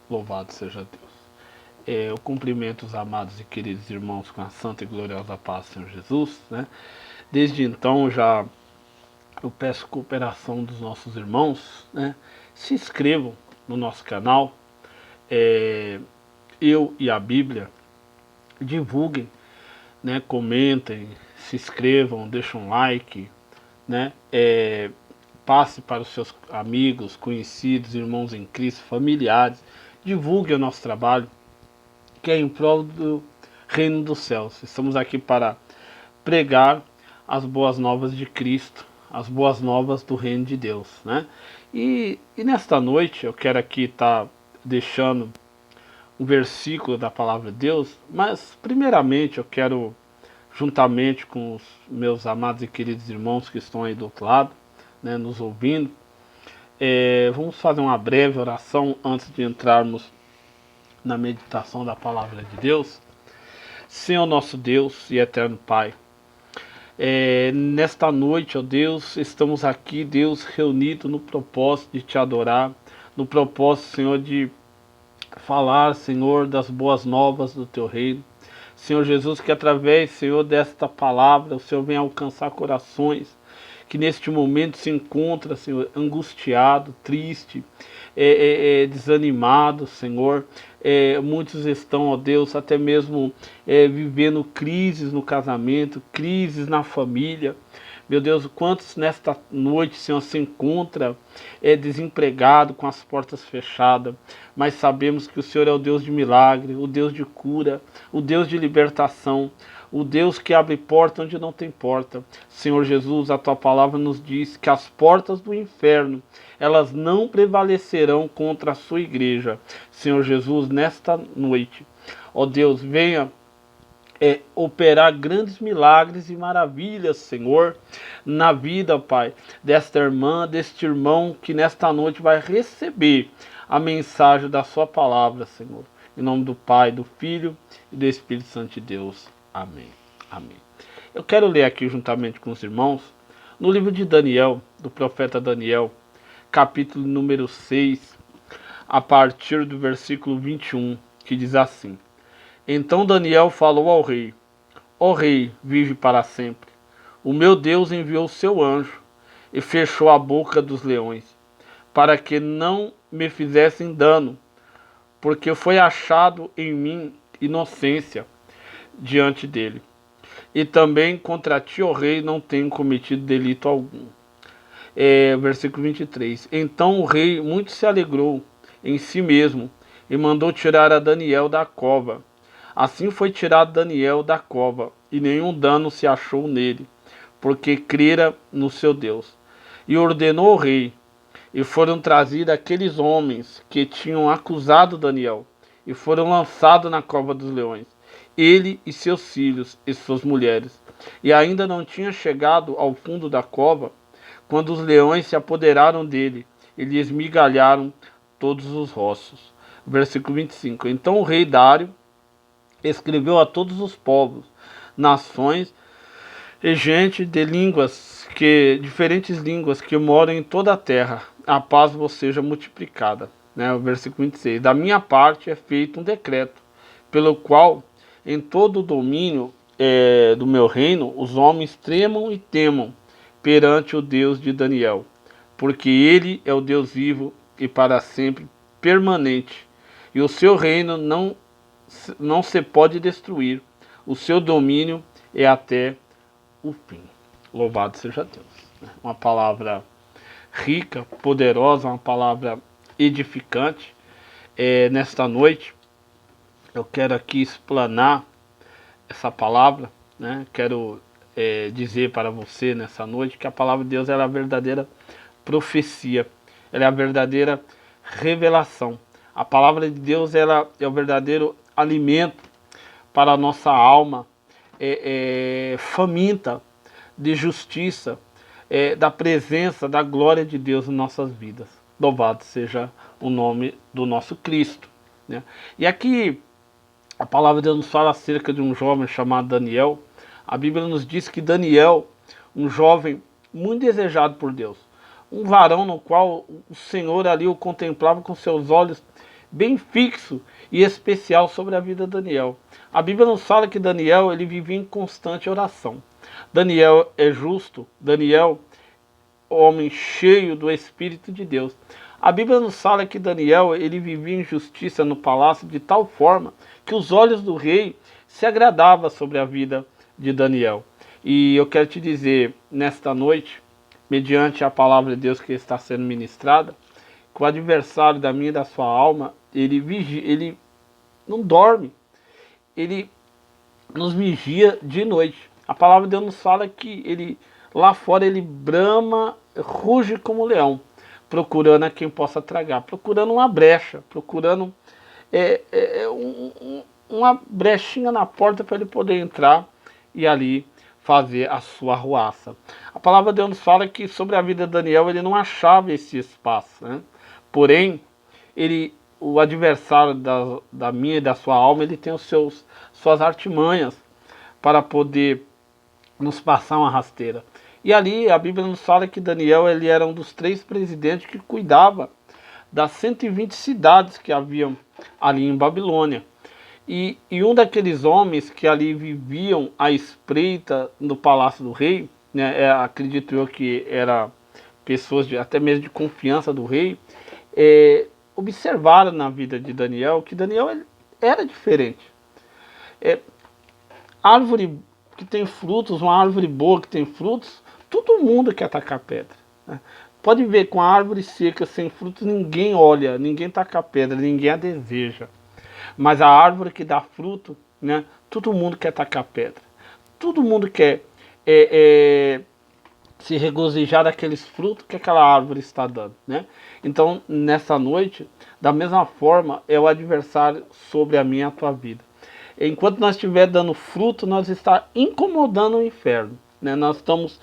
Louvado seja Deus. Eu cumprimento os amados e queridos irmãos com a santa e gloriosa paz do Senhor Jesus, né? Desde então já eu peço cooperação dos nossos irmãos, né? Se inscrevam no nosso canal, eu e a Bíblia, divulguem, né? Comentem, se inscrevam, deixem um like, né? Passe para os seus amigos, conhecidos, irmãos em Cristo, familiares, divulgue o nosso trabalho, que é em prol do reino dos céus. Estamos aqui para pregar as boas novas de Cristo, as boas novas do reino de Deus, né? E nesta noite eu quero aqui estar deixando um versículo da palavra de Deus, mas primeiramente eu quero, juntamente com os meus amados e queridos irmãos que estão aí do outro lado, né, nos ouvindo, vamos fazer uma breve oração antes de entrarmos na meditação da palavra de Deus. Senhor nosso Deus e eterno Pai, nesta noite, ó Deus, estamos aqui, Deus, reunidos no propósito de te adorar, no propósito, Senhor, de falar, Senhor, das boas novas do teu reino. Senhor Jesus, que através, Senhor, desta palavra, o Senhor venha alcançar corações que neste momento se encontra, Senhor, angustiado, triste, desanimado, Senhor. Muitos estão, ó Deus, até mesmo vivendo crises no casamento, crises na família. Meu Deus, quantos nesta noite, Senhor, se encontra desempregado, com as portas fechadas, mas sabemos que o Senhor é o Deus de milagre, o Deus de cura, o Deus de libertação, o Deus que abre porta onde não tem porta. Senhor Jesus, a tua palavra nos diz que as portas do inferno, elas não prevalecerão contra a sua igreja. Senhor Jesus, nesta noite, ó Deus, venha operar grandes milagres e maravilhas, Senhor, na vida, Pai, desta irmã, deste irmão que nesta noite vai receber a mensagem da sua palavra, Senhor. Em nome do Pai, do Filho e do Espírito Santo de Deus. Amém. Amém. Eu quero ler aqui juntamente com os irmãos, no livro de Daniel, do profeta Daniel, capítulo número 6, a partir do versículo 21, que diz assim: Então Daniel falou ao rei: Ó rei, vive para sempre. O meu Deus enviou seu anjo e fechou a boca dos leões, para que não me fizessem dano, porque foi achado em mim inocência diante dele. E também contra ti, ó rei, não tenho cometido delito algum. Versículo 23. Então o rei muito se alegrou em si mesmo e mandou tirar a Daniel da cova. Assim foi tirado Daniel da cova, e nenhum dano se achou nele, porque crera no seu Deus. E ordenou o rei, e foram trazidos aqueles homens que tinham acusado Daniel, e foram lançados na cova dos leões, ele e seus filhos e suas mulheres. E ainda não tinha chegado ao fundo da cova, quando os leões se apoderaram dele, e lhe esmigalharam todos os ossos. Versículo 25. Então o rei Dário escreveu a todos os povos, nações e gente de diferentes línguas que moram em toda a terra, a paz vos seja multiplicada. O versículo 26. Da minha parte é feito um decreto, pelo qual em todo o domínio do meu reino os homens tremam e temam perante o Deus de Daniel, porque ele é o Deus vivo e para sempre permanente, e o seu reino não se pode destruir, o seu domínio é até o fim. Louvado seja Deus. Uma palavra rica, poderosa, uma palavra edificante. Nesta noite eu quero aqui explanar essa palavra, né? Quero dizer para você nessa noite que a palavra de Deus é a verdadeira profecia, ela é a verdadeira revelação. A palavra de Deus ela é o verdadeiro alimento para a nossa alma faminta de justiça, da presença, da glória de Deus em nossas vidas. Louvado seja o nome do nosso Cristo, né? E aqui a palavra de Deus nos fala acerca de um jovem chamado Daniel. A Bíblia nos diz que Daniel, um jovem muito desejado por Deus, um varão no qual o Senhor ali o contemplava com seus olhos bem fixo e especial sobre a vida de Daniel. A Bíblia nos fala que Daniel ele vivia em constante oração. Daniel é justo, Daniel homem cheio do Espírito de Deus. A Bíblia nos fala que Daniel ele vivia em justiça no palácio de tal forma que os olhos do rei se agradavam sobre a vida de Daniel. E eu quero te dizer, nesta noite, mediante a palavra de Deus que está sendo ministrada, que o adversário da minha e da sua alma, ele não dorme, ele nos vigia de noite. A palavra de Deus nos fala que ele lá fora ele brama, ruge como leão, procurando a quem possa tragar, procurando uma brecha, procurando uma brechinha na porta para ele poder entrar e ali fazer a sua arruaça. A palavra de Deus nos fala que sobre a vida de Daniel ele não achava esse espaço, né? Porém, o adversário da minha e da sua alma, ele tem suas artimanhas para poder nos passar uma rasteira. E ali a Bíblia nos fala que Daniel ele era um dos 3 presidentes que cuidava das 120 cidades que haviam ali em Babilônia. E um daqueles homens que ali viviam à espreita no palácio do rei, né, acredito eu que era pessoas até mesmo de confiança do rei, observaram na vida de Daniel que Daniel ele era diferente. Árvore que tem frutos, uma árvore boa que tem frutos, todo mundo quer tacar pedra, né? Pode ver, com a árvore seca, sem frutos, ninguém olha, ninguém taca pedra, ninguém a deseja. Mas a árvore que dá fruto, né, todo mundo quer tacar pedra. Todo mundo quer se regozijar daqueles frutos que aquela árvore está dando, né? Então, nessa noite, da mesma forma, é o adversário sobre a minha e a tua vida. Enquanto nós estiver dando fruto, nós está incomodando o inferno, né? Nós estamos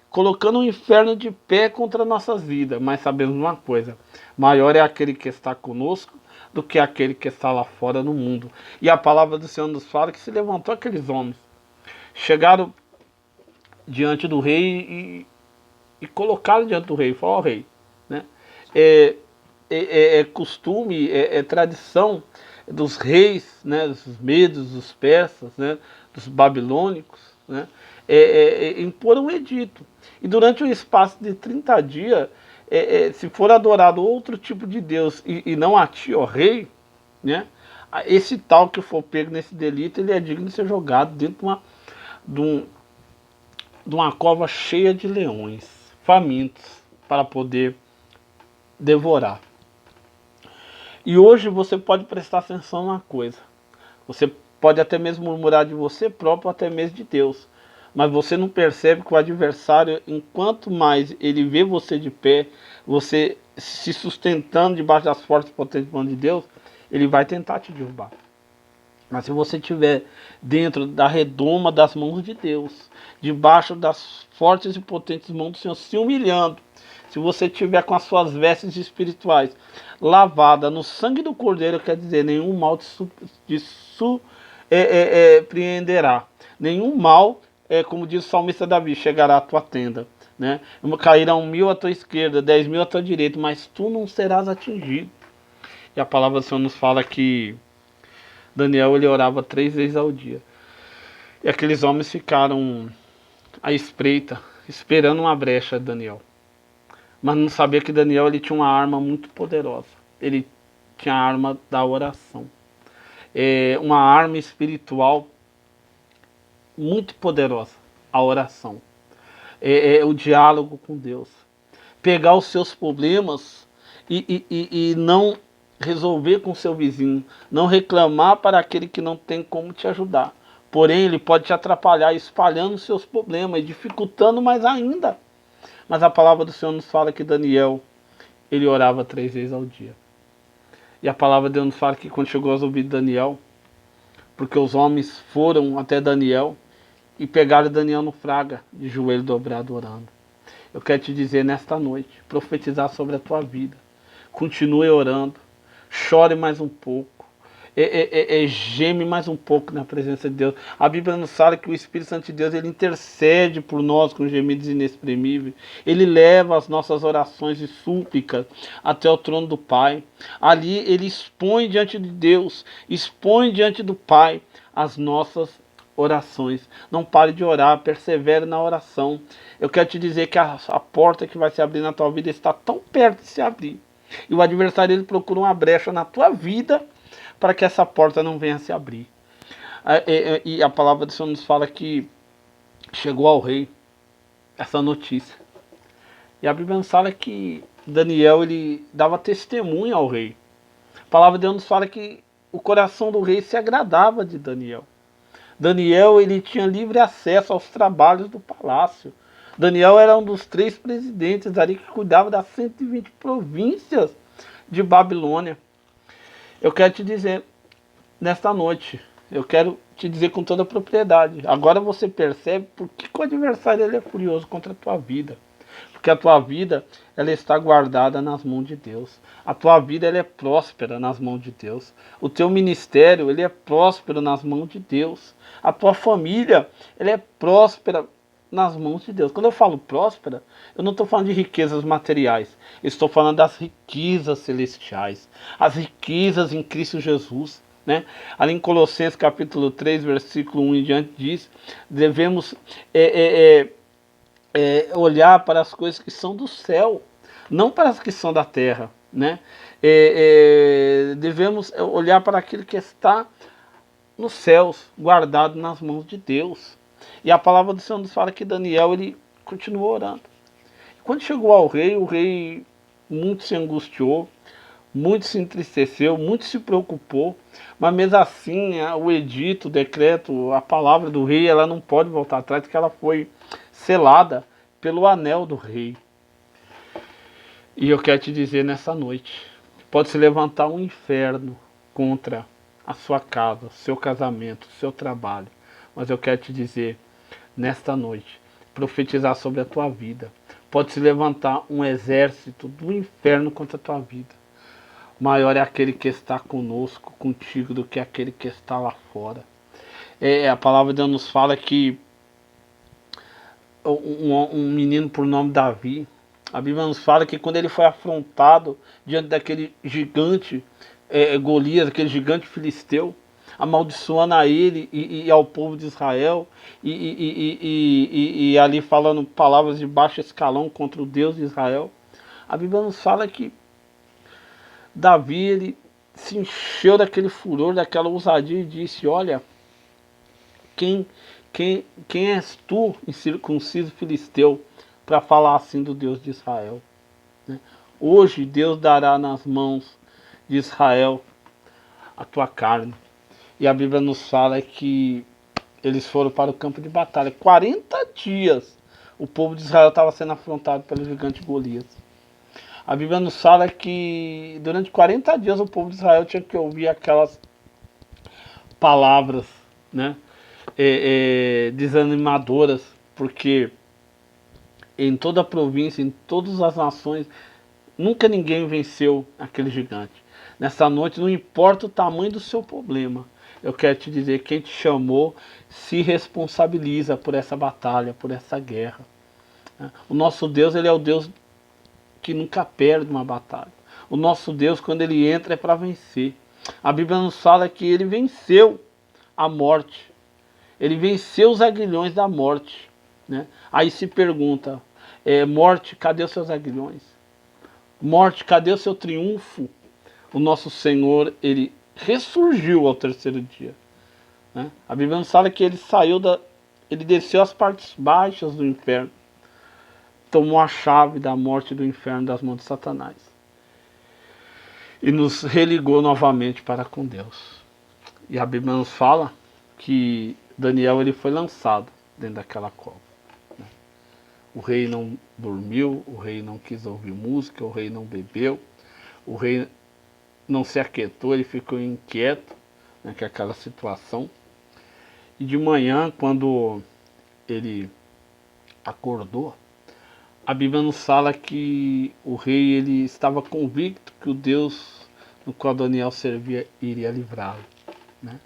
colocando o inferno de pé contra nossas vidas, mas sabemos uma coisa: maior é aquele que está conosco do que aquele que está lá fora no mundo. E a palavra do Senhor nos fala que se levantou aqueles homens, chegaram diante do rei e colocaram diante do rei, falaram: ó rei, né? Costume, tradição dos reis, né, dos medos, dos persas, né, dos babilônicos, né, impor um edito. E durante um espaço de 30 dias, se for adorado outro tipo de Deus e não a ti, ó rei, né, esse tal que for pego nesse delito, ele é digno de ser jogado dentro de uma cova cheia de leões, famintos, para poder devorar. E hoje você pode prestar atenção numa coisa. Você pode até mesmo murmurar de você próprio, até mesmo de Deus. Mas você não percebe que o adversário, enquanto mais ele vê você de pé, você se sustentando debaixo das fortes e potentes mãos de Deus, ele vai tentar te derrubar. Mas se você estiver dentro da redoma das mãos de Deus, debaixo das fortes e potentes mãos do Senhor, se humilhando, se você estiver com as suas vestes espirituais lavada no sangue do Cordeiro, quer dizer, nenhum mal te surpreenderá. Nenhum mal, como diz o salmista Davi, chegará à tua tenda, né? Cairão 1000 à tua esquerda, 10.000 à tua direita, mas tu não serás atingido. E a palavra do Senhor nos fala que Daniel ele orava 3 vezes ao dia. E aqueles homens ficaram à espreita, esperando uma brecha de Daniel. Mas não sabia que Daniel ele tinha uma arma muito poderosa. Ele tinha a arma da oração. Uma arma espiritual muito poderosa, a oração. O diálogo com Deus. Pegar os seus problemas e não resolver com o seu vizinho. Não reclamar para aquele que não tem como te ajudar. Porém, ele pode te atrapalhar espalhando os seus problemas e dificultando mais ainda. Mas a palavra do Senhor nos fala que Daniel, ele orava 3 vezes ao dia. E a palavra de Deus nos fala que quando chegou aos ouvidos de Daniel, porque os homens foram até Daniel e pegaram Daniel no fraga, de joelho dobrado orando. Eu quero te dizer nesta noite, profetizar sobre a tua vida. Continue orando, chore mais um pouco. geme mais um pouco na presença de Deus. A Bíblia nos fala que o Espírito Santo de Deus, ele intercede por nós com gemidos inexprimíveis. Ele leva as nossas orações e súplicas até o trono do Pai. Ali ele expõe diante de Deus, expõe diante do Pai as nossas orações. Não pare de orar, persevere na oração. Eu quero te dizer que a porta que vai se abrir na tua vida está tão perto de se abrir. E o adversário, ele procura uma brecha na tua vida para que essa porta não venha a se abrir. E a palavra do Senhor nos fala que chegou ao rei essa notícia. E a Bíblia nos fala que Daniel, ele dava testemunho ao rei. A palavra de Deus nos fala que o coração do rei se agradava de Daniel. Daniel, ele tinha livre acesso aos trabalhos do palácio. Daniel era um dos 3 presidentes ali que cuidava das 120 províncias de Babilônia. Eu quero te dizer, nesta noite, eu quero te dizer com toda a propriedade. Agora você percebe por que o adversário, ele é furioso contra a tua vida. Porque a tua vida, ela está guardada nas mãos de Deus. A tua vida, ela é próspera nas mãos de Deus. O teu ministério, ele é próspero nas mãos de Deus. A tua família, ela é próspera nas mãos de Deus. Quando eu falo próspera, eu não estou falando de riquezas materiais. Eu estou falando das riquezas celestiais. As riquezas em Cristo Jesus. Né? Ali em Colossenses capítulo 3, versículo 1 em diante diz, devemos olhar para as coisas que são do céu, não para as que são da terra. Né? Devemos olhar para aquilo que está nos céus, guardado nas mãos de Deus. E a palavra do Senhor nos fala que Daniel, ele continuou orando. Quando chegou ao rei, o rei muito se angustiou, muito se entristeceu, muito se preocupou, mas mesmo assim, o edito, o decreto, a palavra do rei, ela não pode voltar atrás, porque ela foi selada pelo anel do rei. E eu quero te dizer nessa noite, pode se levantar um inferno contra a sua casa, seu casamento, seu trabalho, mas eu quero te dizer, nesta noite, profetizar sobre a tua vida. Pode se levantar um exército do inferno contra a tua vida. Maior é aquele que está conosco, contigo, do que aquele que está lá fora. A palavra de Deus nos fala que um menino por nome Davi, a Bíblia nos fala que quando ele foi afrontado diante daquele gigante Golias, aquele gigante filisteu, amaldiçoando a ele e ao povo de Israel, e ali falando palavras de baixo escalão contra o Deus de Israel. A Bíblia nos fala que Davi, ele se encheu daquele furor, daquela ousadia e disse, olha, quem és tu, incircunciso filisteu, para falar assim do Deus de Israel? Né? Hoje Deus dará nas mãos de Israel a tua carne. E a Bíblia nos fala que eles foram para o campo de batalha. 40 dias o povo de Israel estava sendo afrontado pelo gigante Golias. A Bíblia nos fala que durante 40 dias o povo de Israel tinha que ouvir aquelas palavras, né, desanimadoras, porque em toda a província, em todas as nações, nunca ninguém venceu aquele gigante. Nessa noite, não importa o tamanho do seu problema, eu quero te dizer, quem te chamou se responsabiliza por essa batalha, por essa guerra. O nosso Deus, ele é o Deus que nunca perde uma batalha. O nosso Deus, quando ele entra, é para vencer. A Bíblia nos fala que ele venceu a morte. Ele venceu os aguilhões da morte. Né? Aí se pergunta, morte, cadê os seus aguilhões? Morte, cadê o seu triunfo? O nosso Senhor, ele ressurgiu ao 3º dia. Né? A Bíblia nos fala que ele desceu às partes baixas do inferno. Tomou a chave da morte do inferno das mãos de Satanás. E nos religou novamente para com Deus. E a Bíblia nos fala que Daniel, ele foi lançado dentro daquela cova. Né? O rei não dormiu, o rei não quis ouvir música, o rei não bebeu, o rei não se aquietou, ele ficou inquieto, né, com aquela situação. E de manhã, quando ele acordou, a Bíblia nos fala que o rei, ele estava convicto que o Deus no qual Daniel servia iria livrá-lo, né?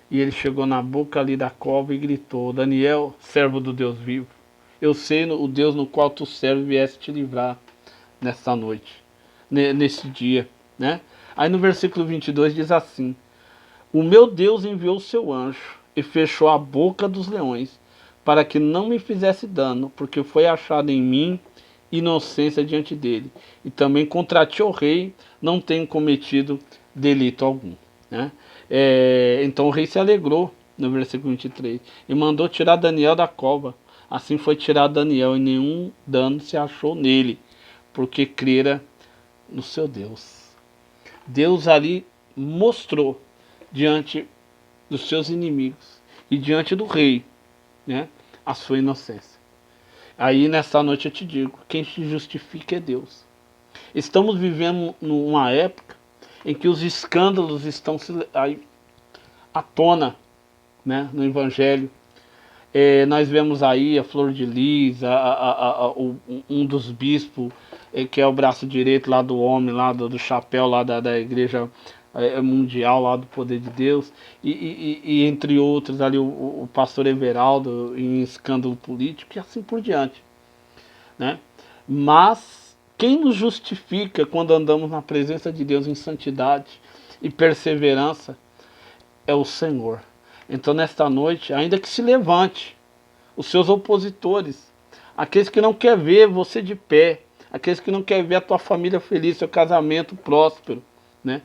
E ele chegou na boca ali da cova e gritou: Daniel, servo do Deus vivo, eu sei o Deus no qual tu serves viesse te livrar nesta noite, nesse dia, né? Aí no versículo 22 diz assim: o meu Deus enviou o seu anjo e fechou a boca dos leões, para que não me fizesse dano, porque foi achado em mim inocência diante dele. E também contra ti, ó rei, não tenho cometido delito algum, né? Então o rei se alegrou, no versículo 23, e mandou tirar Daniel da cova. Assim foi tirado Daniel, e nenhum dano se achou nele, porque crera no seu Deus. Deus ali mostrou diante dos seus inimigos e diante do rei, né, a sua inocência. Aí nessa noite eu te digo, quem te justifica é Deus. Estamos vivendo numa época em que os escândalos estão aí à tona, né, no Evangelho. Nós vemos aí a Flor de Lis, um dos bispos, que é o braço direito lá do homem, lá do chapéu lá da igreja mundial, lá do poder de Deus, e entre outros ali o pastor Everaldo em escândalo político e assim por diante, né? Mas quem nos justifica quando andamos na presença de Deus em santidade e perseverança é o Senhor. Então nesta noite, ainda que se levante os seus opositores, aqueles que não querem ver você de pé, aqueles que não querem ver a tua família feliz, seu casamento próspero, né?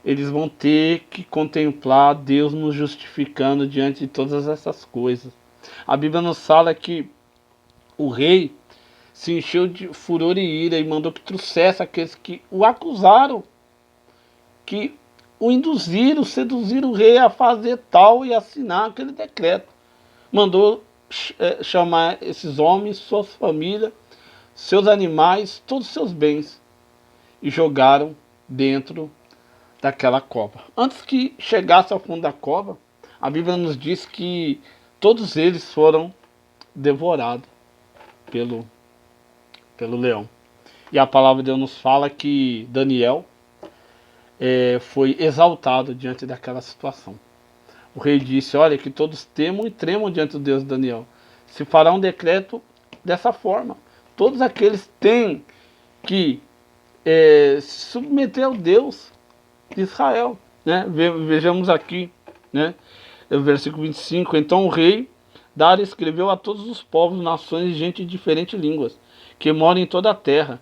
Eles vão ter que contemplar Deus nos justificando diante de todas essas coisas. A Bíblia nos fala que o rei se encheu de furor e ira e mandou que trouxesse aqueles que o acusaram, que o induziram, seduziram o rei a fazer tal e assinar aquele decreto. Mandou chamar esses homens, suas famílias, seus animais, todos os seus bens, e jogaram dentro daquela cova. Antes que chegasse ao fundo da cova, a Bíblia nos diz que todos eles foram devorados pelo leão. E a palavra de Deus nos fala que Daniel foi exaltado diante daquela situação. O rei disse: olha, que todos temam e tremam diante do Deus de Daniel. Se fará um decreto dessa forma. Todos aqueles têm que se submeter ao Deus de Israel, né? Vejamos aqui, né? O versículo 25. Então o rei Dário escreveu a todos os povos, nações e gente de diferentes línguas, que moram em toda a terra.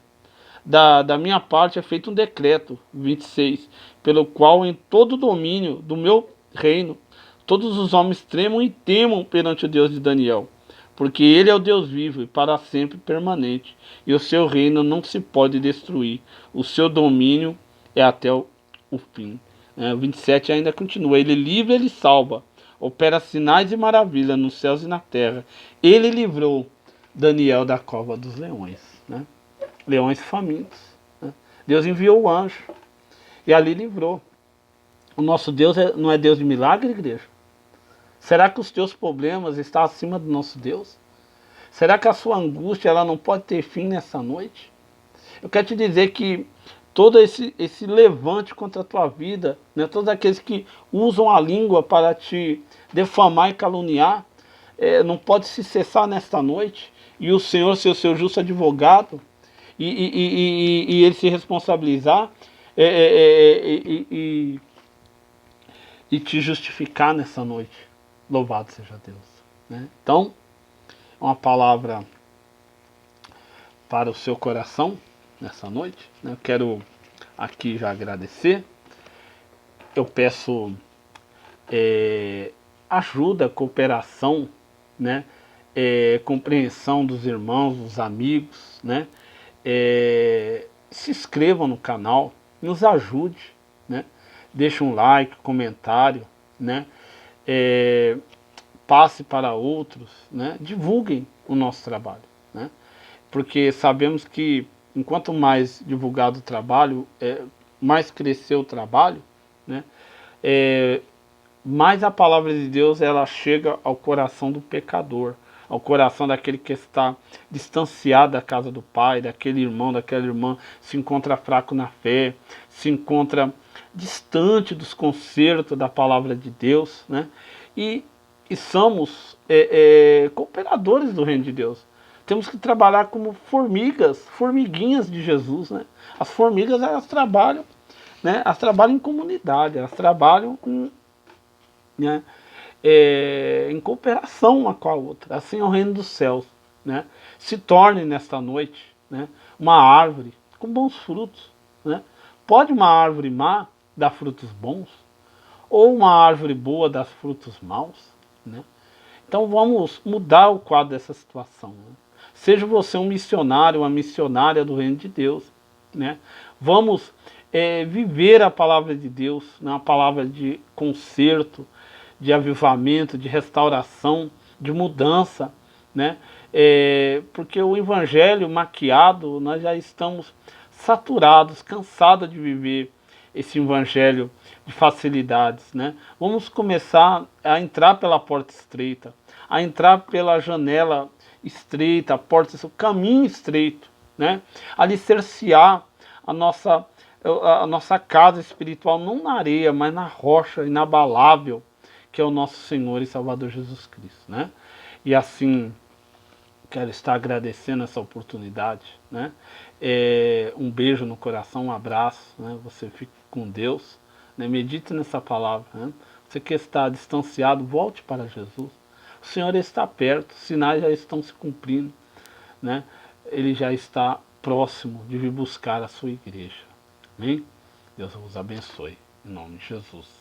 Da minha parte é feito um decreto, 26, pelo qual em todo o domínio do meu reino, todos os homens tremam e temam perante o Deus de Daniel, porque ele é o Deus vivo e para sempre permanente, e o seu reino não se pode destruir, o seu domínio é até o fim. 27 ainda continua: ele livra, ele salva, opera sinais e maravilhas nos céus e na terra. Ele livrou Daniel da cova dos leões, né? Leões famintos, né? Deus enviou o anjo e ali livrou. O nosso Deus não é Deus de milagre, igreja? Será que os teus problemas estão acima do nosso Deus? Será que a sua angústia ela não pode ter fim nessa noite? Eu quero te dizer que todo esse levante contra a tua vida, né, todos aqueles que usam a língua para te defamar e caluniar, não pode se cessar nesta noite, e o Senhor ser o seu justo advogado, e ele se responsabilizar e te justificar nessa noite. Louvado seja Deus, né? Então, uma palavra para o seu coração nessa noite, né? Eu quero aqui já agradecer. Eu peço ajuda, cooperação, né? Compreensão dos irmãos, dos amigos, né? Se inscrevam no canal, nos ajude, né? Deixe um like, comentário, né? Passe para outros, né? Divulguem o nosso trabalho, né? Porque sabemos que enquanto mais divulgado o trabalho, mais crescer o trabalho, né? Mais a palavra de Deus ela chega ao coração do pecador, ao coração daquele que está distanciado da casa do Pai, daquele irmão, daquela irmã, se encontra fraco na fé, se encontra distante dos concertos da palavra de Deus, né? E somos cooperadores do reino de Deus. Temos que trabalhar como formigas, formiguinhas de Jesus, né? As formigas, elas trabalham, né? Elas trabalham em comunidade, elas trabalham né? Em cooperação uma com a outra. Assim é o reino dos céus, né? Se torne nesta noite, né, uma árvore com bons frutos, né? Pode uma árvore má dar frutos bons? Ou uma árvore boa dar frutos maus, né? Então vamos mudar o quadro dessa situação, né? Seja você um missionário, uma missionária do reino de Deus, né? Vamos viver a palavra de Deus, né? Uma palavra de conserto, de avivamento, de restauração, de mudança, né? Porque o evangelho maquiado, nós já estamos saturados, cansados de viver esse evangelho de facilidades, né? Vamos começar a entrar pela porta estreita, a entrar pela janela estreita, a porta, o caminho estreito, né? Alicerciar a nossa casa espiritual não na areia, mas na rocha inabalável, que é o nosso Senhor e Salvador Jesus Cristo, né? E assim, quero estar agradecendo essa oportunidade, né? Um beijo no coração, um abraço, né? Você fique com Deus, né? Medite nessa palavra, né? Você que está distanciado, volte para Jesus. O Senhor está perto, os sinais já estão se cumprindo, né? Ele já está próximo de vir buscar a sua igreja. Amém? Deus vos abençoe, em nome de Jesus.